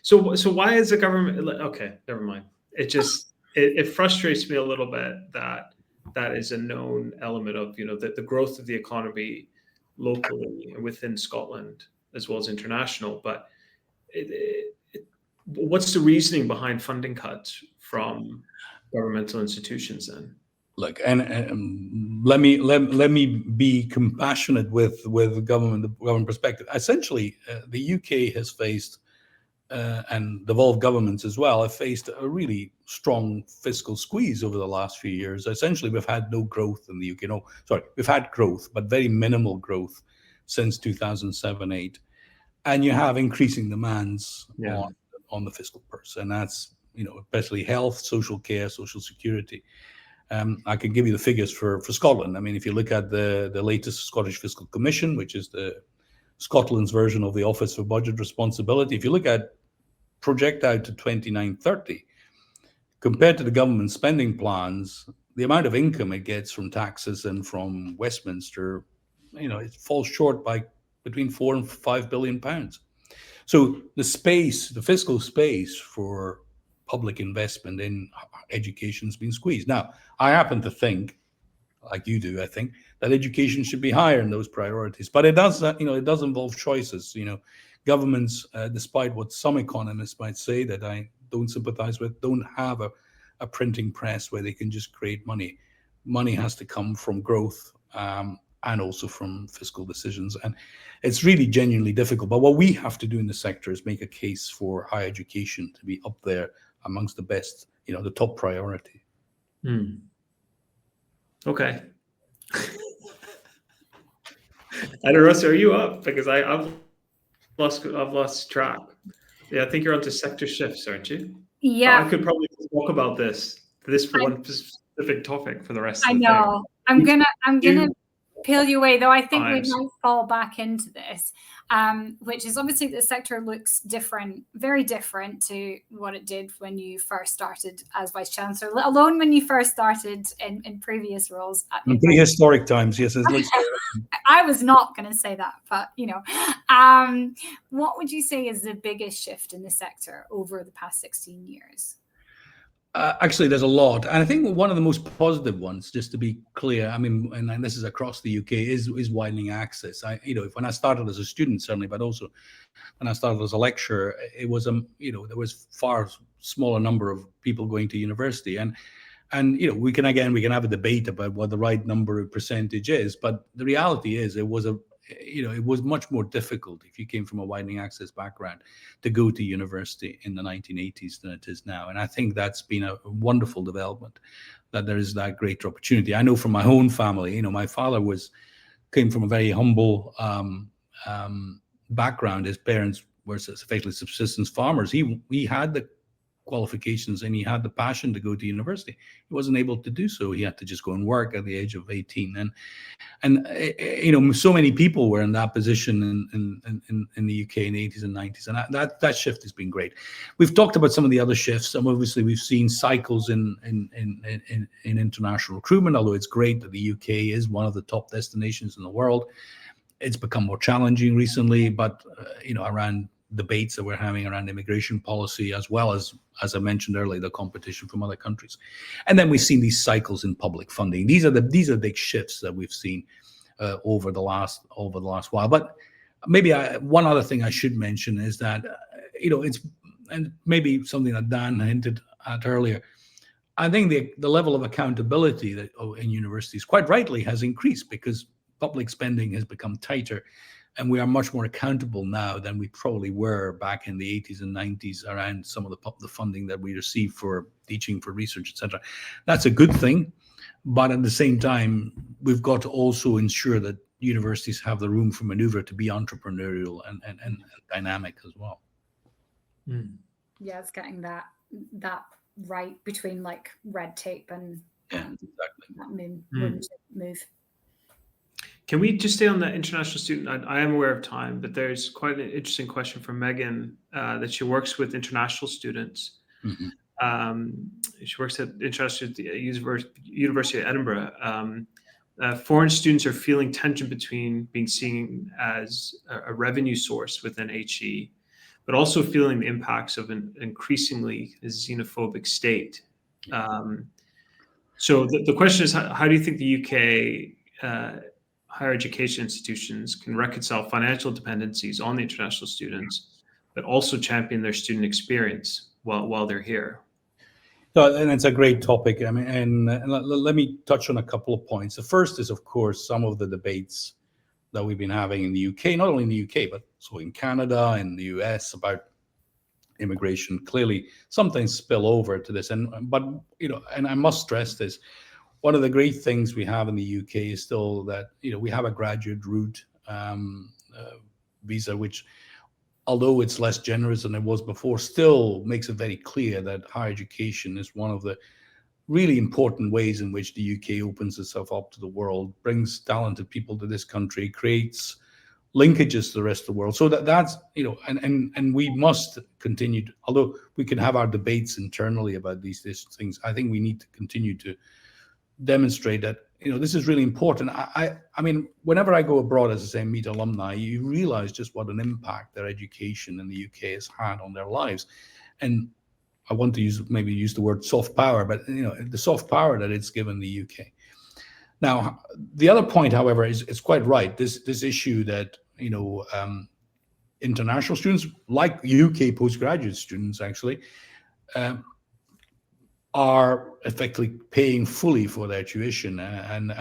So why is the government? Okay, never mind. It frustrates me a little bit that is a known element of the growth of the economy locally and within Scotland as well as international. But what's the reasoning behind funding cuts from governmental institutions then? Look, and let me be compassionate with the government perspective. Essentially, the UK has faced, and devolved governments as well, have faced a really strong fiscal squeeze over the last few years. Essentially, we've had no growth in the UK. We've had growth, but very minimal growth since 2007-8. And you have increasing demands on the fiscal purse, and that's especially health, social care, social security. I can give you the figures for Scotland. If you look at the latest Scottish Fiscal Commission, which is Scotland's version of the Office for Budget Responsibility, if you look at project out to 29-30, compared to the government spending plans, the amount of income it gets from taxes and from Westminster, it falls short by between £4 and £5 billion. So the fiscal space for public investment in education has been squeezed. Now, I happen to think, like you do, I think that education should be higher in those priorities, but it does, it does involve choices. Governments, despite what some economists might say that I don't sympathize with, don't have a printing press where they can just create money. Money has to come from growth and also from fiscal decisions. And it's really genuinely difficult. But what we have to do in the sector is make a case for higher education to be up there amongst the best, the top priority. Okay. I don't know, so are you up? Because I've lost track. Yeah, I think you're onto sector shifts, aren't you? Yeah. I could probably talk about this one specific topic for the rest of the thing. I know. I'm gonna peel you away, though. I think we might fall back into this, which is obviously the sector looks different, very different to what it did when you first started as Vice-Chancellor, let alone when you first started in previous roles. In prehistoric times, yes. I was not going to say that, but, what would you say is the biggest shift in the sector over the past 16 years? Actually, there's a lot. And I think one of the most positive ones, just to be clear, and this is across the UK, is widening access. When I started as a student, certainly, but also when I started as a lecturer, it was, there was far smaller number of people going to university. And we can have a debate about what the right number of percentage is, but the reality is it was much more difficult if you came from a widening access background to go to university in the 1980s than it is now. And I think that's been a wonderful development, that there is that greater opportunity. I know from my own family, my father came from a very humble background. His parents were effectively subsistence farmers. He had the qualifications and he had the passion to go to university. He wasn't able to do so. He had to just go and work at the age of 18. And so many people were in that position in the UK in the 80s and 90s. And that shift has been great. We've talked about some of the other shifts. Obviously, we've seen cycles in international recruitment, although it's great that the UK is one of the top destinations in the world. It's become more challenging recently, but, around debates that we're having around immigration policy, as well as I mentioned earlier, the competition from other countries. And then we've seen these cycles in public funding. These are big shifts that we've seen over the last while. But maybe one other thing I should mention is that, it's, and maybe something that Dan hinted at earlier, I think the level of accountability that in universities, quite rightly, has increased because public spending has become tighter. And we are much more accountable now than we probably were back in the 80s and 90s around some of the funding that we received for teaching, for research, etc. That's a good thing. But at the same time, we've got to also ensure that universities have the room for maneuver to be entrepreneurial and dynamic as well. Yeah, it's getting that right between like red tape and exactly. that move. Can we just stay on the international student? I am aware of time, but there's quite an interesting question from Megan that she works with international students. She works at University of Edinburgh. Foreign students are feeling tension between being seen as a revenue source within HE, but also feeling the impacts of an increasingly xenophobic state. So the question is, how do you think the UK higher education institutions can reconcile financial dependencies on the international students, but also champion their student experience while they're here? So, and it's a great topic. And let me touch on a couple of points. The first is, of course, some of the debates that we've been having in the UK, not only in the UK, but also in Canada and the US about immigration. Clearly, sometimes spill over to this. But and I must stress this. One of the great things we have in the UK is still that, we have a graduate route visa, which, although it's less generous than it was before, still makes it very clear that higher education is one of the really important ways in which the UK opens itself up to the world, brings talented people to this country, creates linkages to the rest of the world. So that's, and we must continue to, although we can have our debates internally about these things, I think we need to continue to demonstrate that, this is really important. I mean, whenever I go abroad, as I say, meet alumni, you realize just what an impact their education in the UK has had on their lives. And I want to use the word soft power, but the soft power that it's given the UK. Now, the other point, however, is quite right. This issue that international students, like UK postgraduate students, actually, are effectively paying fully for their tuition, and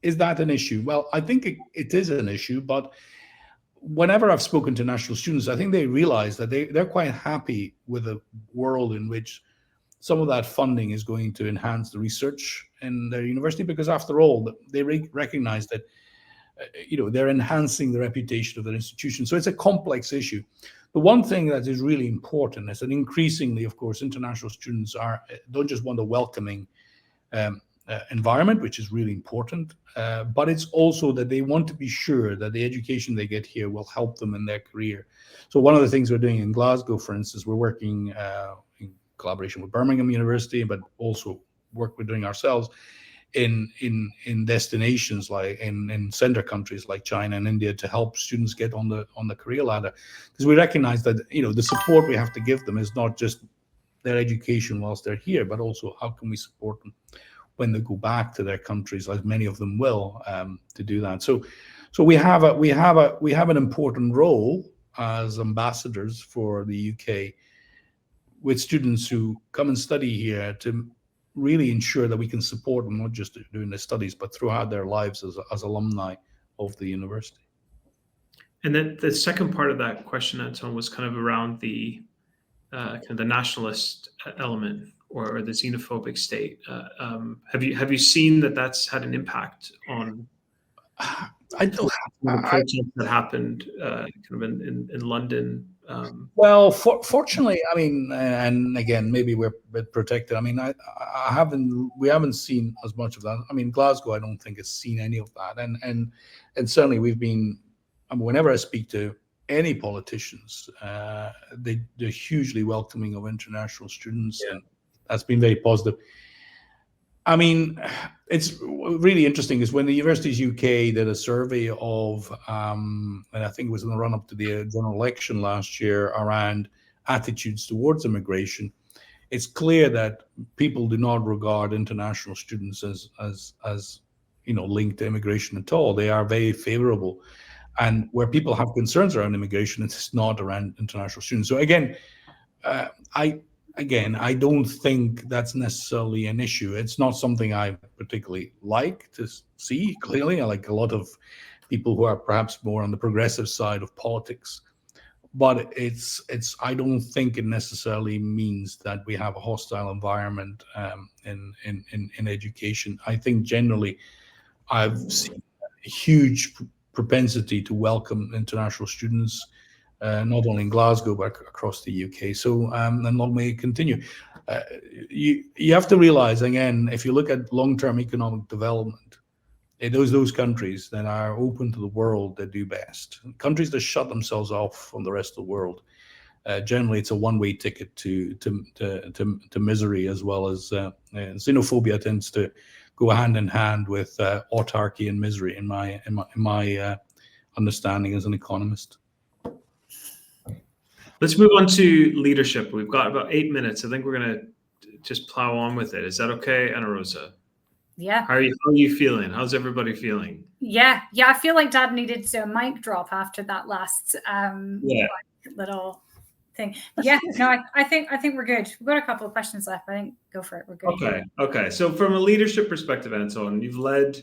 is that an issue? Well, I think it is an issue, but whenever I've spoken to national students, I think they realize that they're quite happy with a world in which some of that funding is going to enhance the research in their university, because after all, they recognize that they're enhancing the reputation of their institution. So it's a complex issue. The one thing that is really important is that increasingly, of course, international students don't just want a welcoming environment, which is really important, but it's also that they want to be sure that the education they get here will help them in their career. So one of the things we're doing in Glasgow, for instance, we're working in collaboration with Birmingham University, but also work we're doing ourselves in destinations like in center countries like China and India to help students get on the career ladder, because we recognize that the support we have to give them is not just their education whilst they're here, but also how can we support them when they go back to their countries, as many of them will, to do that. So we have an important role as ambassadors for the UK with students who come and study here to really ensure that we can support them, not just doing their studies, but throughout their lives as alumni of the university. And then the second part of that question, Anton, was kind of around the kind of the nationalist element or the xenophobic state. Have you seen that that's had an impact on the protests that happened kind of in London? Well, fortunately, I mean, and again, maybe we're a bit protected. I mean, we haven't seen as much of that. I mean, Glasgow, I don't think has seen any of that, and certainly we've been. I mean, whenever I speak to any politicians, they're hugely welcoming of international students, and that's been very positive. I mean, it's really interesting is when the Universities UK did a survey of, and I think it was in the run-up to the general election last year, around attitudes towards immigration. It's clear that people do not regard international students as linked to immigration at all. They are very favourable, and where people have concerns around immigration, it's not around international students. So again, I don't think that's necessarily an issue. It's not something I particularly like to see, clearly. I like a lot of people who are perhaps more on the progressive side of politics. But I don't think it necessarily means that we have a hostile environment in education. I think generally I've seen a huge propensity to welcome international students, not only in Glasgow, but across the UK. So, and long may it continue. You have to realize, again, if you look at long-term economic development, those countries that are open to the world that do best. Countries that shut themselves off from the rest of the world, generally it's a one-way ticket to misery, as well as xenophobia tends to go hand in hand with autarky and misery, in my understanding as an economist. Let's move on to leadership. We've got about 8 minutes. I think we're going to just plow on with it. Is that okay, Ana Rosa? Yeah. How are you feeling? How's everybody feeling? Yeah. I feel like Dad needed a mic drop after that last little thing. Yeah. No, I think we're good. We've got a couple of questions left. I think go for it. We're good. Okay. So from a leadership perspective, Anton, you've led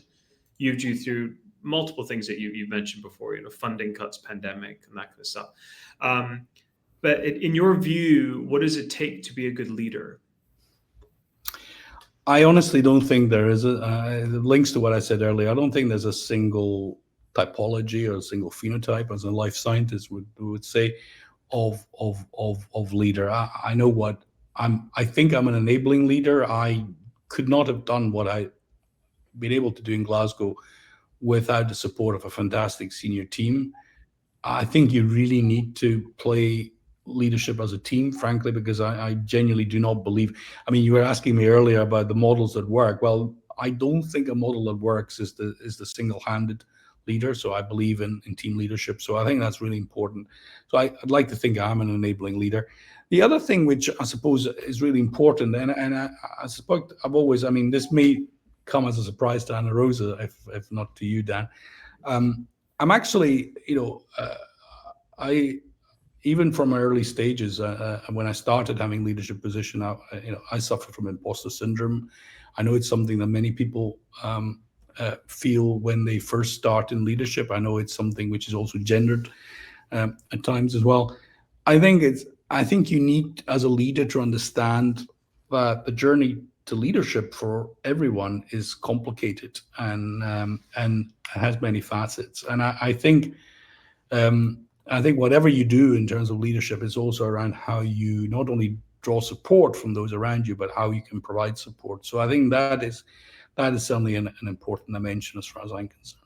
UG through multiple things that you've mentioned before. Funding cuts, pandemic, and that kind of stuff. But in your view, what does it take to be a good leader? I honestly don't think there is it links to what I said earlier. I don't think there's a single typology or a single phenotype, as a life scientist would say, of leader. I know what I think I'm an enabling leader. I could not have done what I've been able to do in Glasgow without the support of a fantastic senior team. I think you really need to play leadership as a team, frankly, because I genuinely do not believe. I mean, you were asking me earlier about the models that work. Well, I don't think a model that works is the single-handed leader. So I believe in team leadership. So I think that's really important. So I'd like to think I'm an enabling leader. The other thing which I suppose is really important, and I suppose I've always, I mean, this may come as a surprise to Anna Rosa, if not to you, Dan. I'm actually, even from my early stages, when I started having leadership position, I suffered from imposter syndrome. I know it's something that many people feel when they first start in leadership. I know it's something which is also gendered at times as well. I think you need, as a leader, to understand that the journey to leadership for everyone is complicated and has many facets. And I think whatever you do in terms of leadership is also around how you not only draw support from those around you, but how you can provide support. So I think that is certainly an important dimension as far as I'm concerned.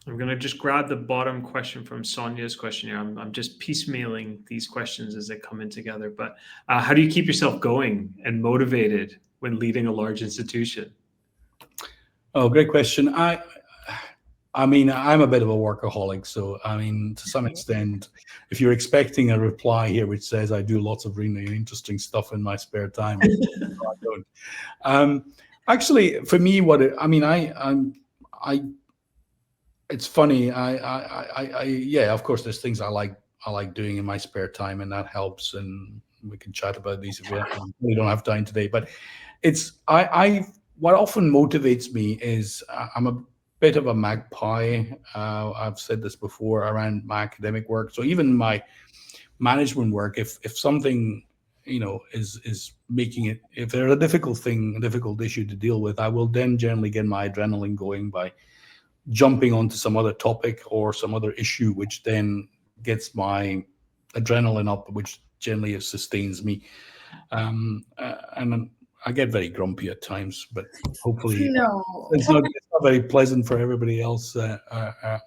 I'm going to just grab the bottom question from Sonia's question here. I'm just piecemealing these questions as they come in together. But how do you keep yourself going and motivated when leading a large institution? Oh, great question. I mean, I'm a bit of a workaholic. So, I mean, to some extent, if you're expecting a reply here which says I do lots of really interesting stuff in my spare time, I don't. Actually, for me, it's funny. Yeah, of course, there's things I like doing in my spare time, and that helps. And we can chat about these if we don't have time today. But what often motivates me is I'm a bit of a magpie. I've said this before around my academic work. So even my management work, if something is making it, if there's a difficult issue to deal with, I will then generally get my adrenaline going by jumping onto some other topic or some other issue, which then gets my adrenaline up, which generally sustains me. And I get very grumpy at times, but hopefully it's not very pleasant for everybody else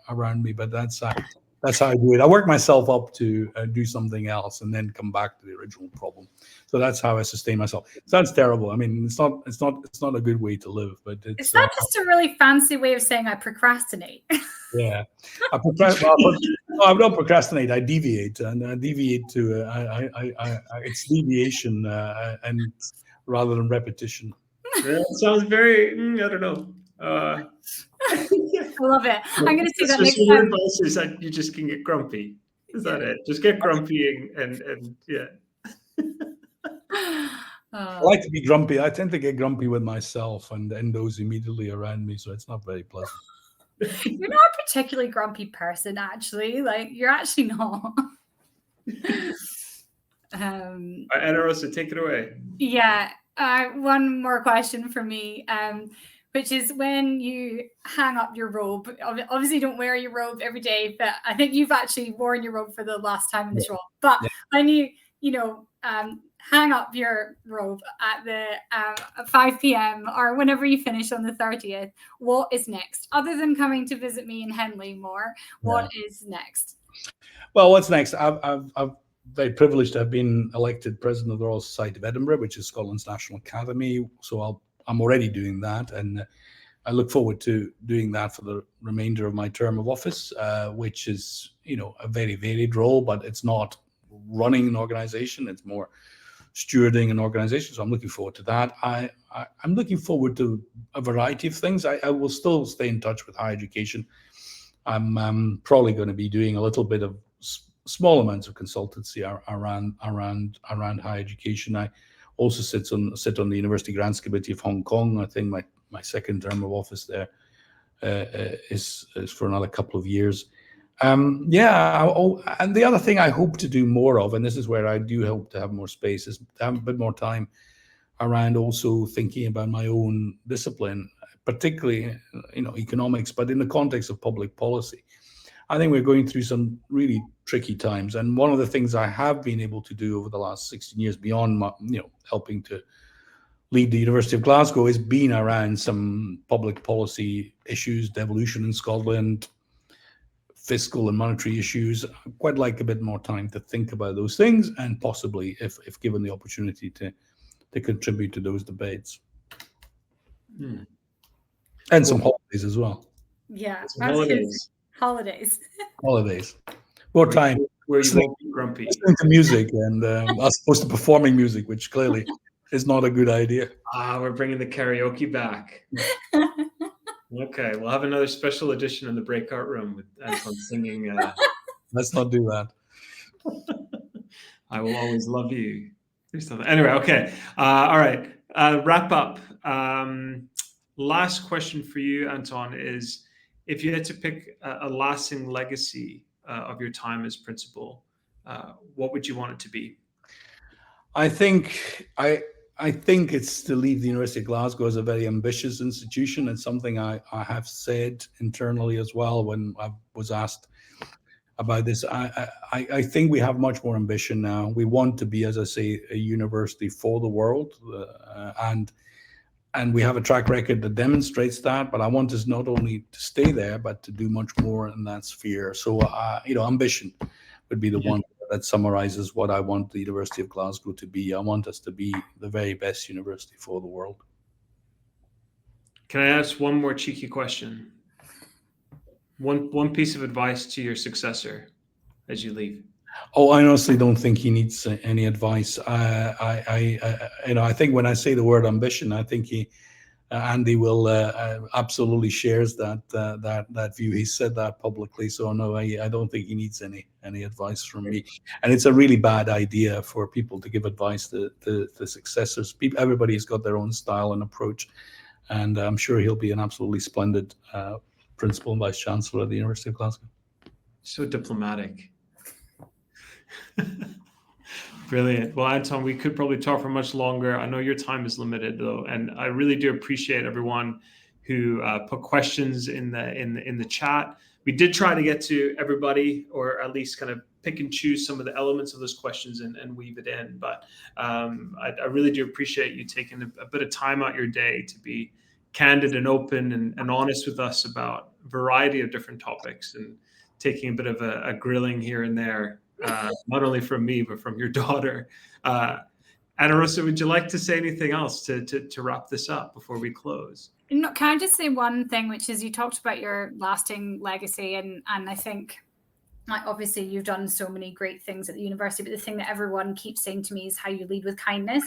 around me. But that's how I do it. I work myself up to do something else and then come back to the original problem. So that's how I sustain myself. It sounds terrible. I mean, it's not a good way to live. But it's not just a really fancy way of saying I procrastinate. Yeah, I don't procrastinate. I deviate, and I deviate to it's deviation and rather than repetition. Yeah, it sounds very. I don't know. I love it. I'm going to say that next time. Your advice is that you just can get grumpy. Is that it? Just get grumpy and yeah. I like to be grumpy. I tend to get grumpy with myself and those immediately around me, so it's not very pleasant. You're not a particularly grumpy person, actually. Like, you're actually not. Anna Rosa, take it away. Yeah. One more question for me, which is when you hang up your robe. Obviously, you don't wear your robe every day, but I think you've actually worn your robe for the last time in this role. But when you hang up your robe at the 5 p.m. or whenever you finish on the 30th, what is next? Other than coming to visit me in Henley more, what is next? Well, what's next? I'm very privileged to have been elected president of the Royal Society of Edinburgh, which is Scotland's National Academy. So I'm already doing that, and I look forward to doing that for the remainder of my term of office, which is a very varied role, but it's not running an organization; it's more stewarding an organization. So I'm looking forward to that. I'm looking forward to a variety of things. I will still stay in touch with higher education. I'm probably going to be doing a little bit of small amounts of consultancy around higher education. I also sit on the University Grants Committee of Hong Kong. I think my second term of office there is for another couple of years. And the other thing I hope to do more of, and this is where I do hope to have more space, is to have a bit more time around also thinking about my own discipline, particularly economics, but in the context of public policy. I think we're going through some really tricky times, and one of the things I have been able to do over the last 16 years, beyond helping to lead the University of Glasgow, is being around some public policy issues, devolution in Scotland, fiscal and monetary issues. I'd quite like a bit more time to think about those things, and possibly, if given the opportunity, to contribute to those debates. And some holidays as well. Yeah, Some holidays. Holidays. More time where you won't be grumpy. listening to music and as opposed to performing music, which clearly is not a good idea. We're bringing the karaoke back. Okay, we'll have another special edition in the breakout room with Anton singing. Let's not do that. I will always love you. Anyway, okay. All right. Wrap up. Last question for you, Anton, is if you had to pick a lasting legacy of your time as principal, what would you want it to be? I think it's to leave the University of Glasgow as a very ambitious institution. It's something I have said internally as well when I was asked about this. I think we have much more ambition now. We want to be, as I say, a university for the world, and we have a track record that demonstrates that. But I want us not only to stay there, but to do much more in that sphere. So, ambition would be the one that summarizes what I want the University of Glasgow to be. I want us to be the very best university for the world. Can I ask one more cheeky question? One piece of advice to your successor as you leave. Oh, I honestly don't think he needs any advice. I think when I say the word ambition, I think Andy will absolutely shares that view. He said that publicly, so no, I don't think he needs any advice from me. And it's a really bad idea for people to give advice to successors. Everybody's got their own style and approach, and I'm sure he'll be an absolutely splendid Principal and Vice-Chancellor at the University of Glasgow. So diplomatic. Brilliant. Well, Anton, we could probably talk for much longer. I know your time is limited, though, and I really do appreciate everyone who put questions in the chat. We did try to get to everybody, or at least kind of pick and choose some of the elements of those questions and weave it in. But I really do appreciate you taking a bit of time out your day to be candid and open and honest with us about a variety of different topics, and taking a bit of a grilling here and there. Not only from me, but from your daughter. Ana Rosa, would you like to say anything else to wrap this up before we close? No, can I just say one thing, which is you talked about your lasting legacy, and I think, like, obviously you've done so many great things at the university, but the thing that everyone keeps saying to me is how you lead with kindness.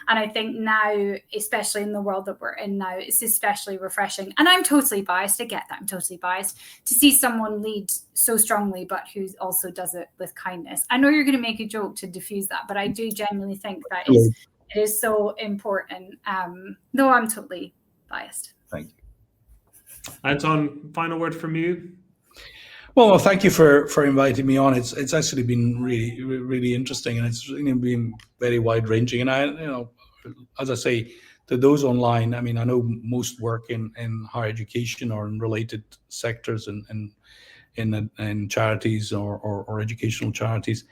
And I think now, especially in the world that we're in now, it's especially refreshing. And I'm totally biased. I get that. I'm totally biased to see someone lead so strongly, but who also does it with kindness. I know you're going to make a joke to diffuse that, but I do genuinely think that it is so important. Though I'm totally biased. Thank you. Anton, final word from you. Well, thank you for inviting me on. It's actually been really, really interesting, and it's really been very wide ranging. And as I say to those online, I mean, I know most work in higher education or in related sectors and in charities or educational charities.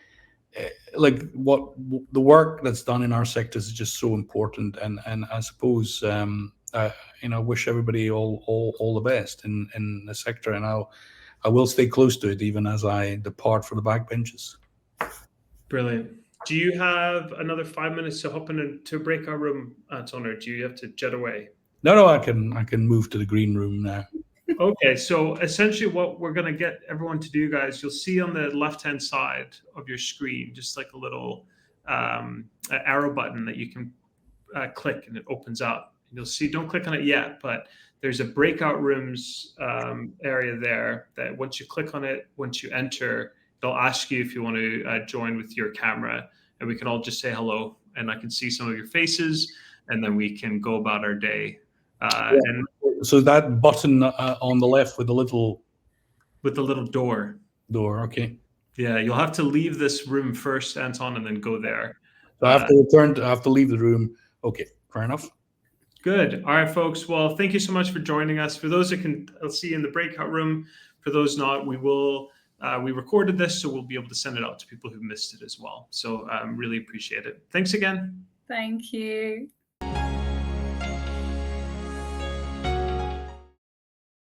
Like what the work that's done in our sectors is just so important, and I suppose I wish everybody all the best in the sector, and I will stay close to it even as I depart for the backbenches. Brilliant. Do you have another 5 minutes to hop into a breakout room, Anton, or do you have to jet away? No, I can move to the green room now. Okay, so essentially what we're going to get everyone to do, guys, you'll see on the left-hand side of your screen, just like a little arrow button that you can click and it opens up. You'll see, don't click on it yet, but there's a breakout rooms area there that once you click on it, once you enter, they'll ask you if you want to join with your camera, and we can all just say hello, and I can see some of your faces, and then we can go about our day. And so that button on the left with the little door. Okay. Yeah, you'll have to leave this room first, Anton, and then go there. So I have to return. I have to leave the room. Okay, fair enough. Good. All right, folks. Well, thank you so much for joining us. For those that can see in the breakout room, for those not, we recorded this, so we'll be able to send it out to people who missed it as well. So really appreciate it. Thanks again. Thank you.